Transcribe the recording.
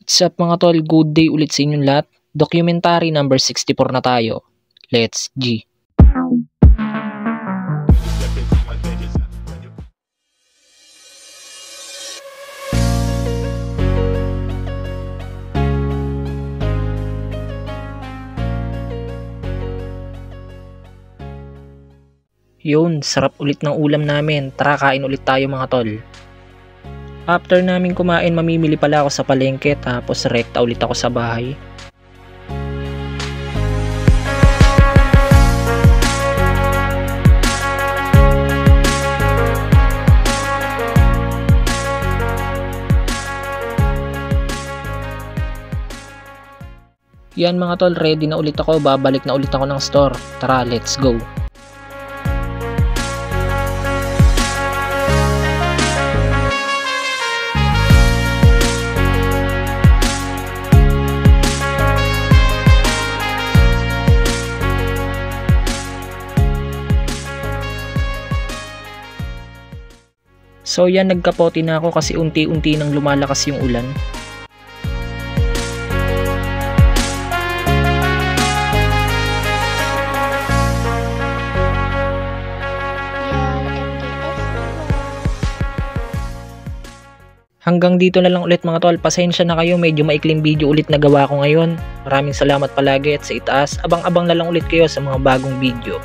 What's up mga tol, good day ulit sa inyong lahat. Documentary number 64 na tayo. Let's G. Yun, sarap ulit ng ulam namin. Tara, kain ulit tayo mga tol. After namin kumain, mamimili pala ako sa palengke, tapos rekta ulit ako sa bahay. Yan mga tol, ready na ulit ako. Babalik na ulit ako ng store. Tara, let's go. So yan, nagkapote na ako kasi unti-unti nang lumalakas yung ulan. Hanggang dito na lang ulit mga tol. Pasensya na kayo, medyo maikling video ulit na gawa ko ngayon. Maraming salamat palagi at sa itaas, abang-abang na lang ulit kayo sa mga bagong video.